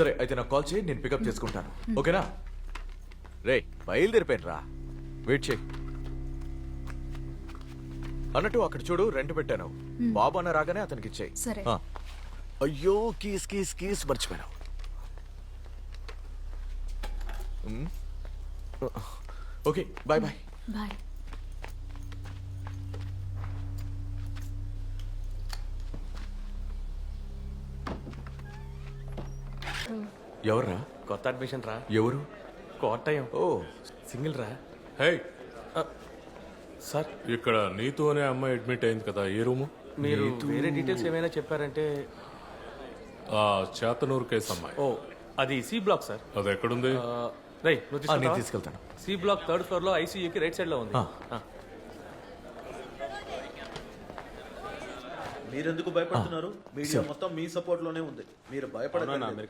సరే అయితే నాకు కాల్ చేయి, నేను పికప్ చేసుకుంటాను. ఓకేనా? రే బయలుదేరిపోయాను రా, వెయిట్ చేయి. అన్నట్టు అక్కడ చూడు, రెంట్ పెట్టాను. బాబు అన్న రాగానే అతనికి ఇచ్చేయి. సరే. అయ్యో కీస్ కీస్ కీస్ మర్చిపోయాను. Okay bye bye. బాయ్. ఎవర్రా? కొత్త అడ్మిషన్ రా. ఎవరు? కోటయం. ఓ సింగిల్ రా. హే, సార్ ఇక్కడ నీతు అనే అమ్మాయి అడ్మిట్ అయింది కదా, ఏ రూము? మీరు వేరే డీటెయిల్స్ ఏమైనా చెప్పారంటే. ఆ చేతనూరు కేసు అమ్మాయి. ఓ అది సి బ్లాక్ సార్. అది ఎక్కడుంది? రై నువ్వు నేను తీసుకుంటావా? తీసుకెళ్తాను. సి బ్లాక్ 3rd ఫ్లోర్ లో ఐసీయూకి రైట్ సైడ్ లో ఉంది. మీరెందుకు భయపడుతున్నారు? మీడియా మొత్తం మీ సపోర్ట్ లోనే ఉంది. మీరు భయపడకండి.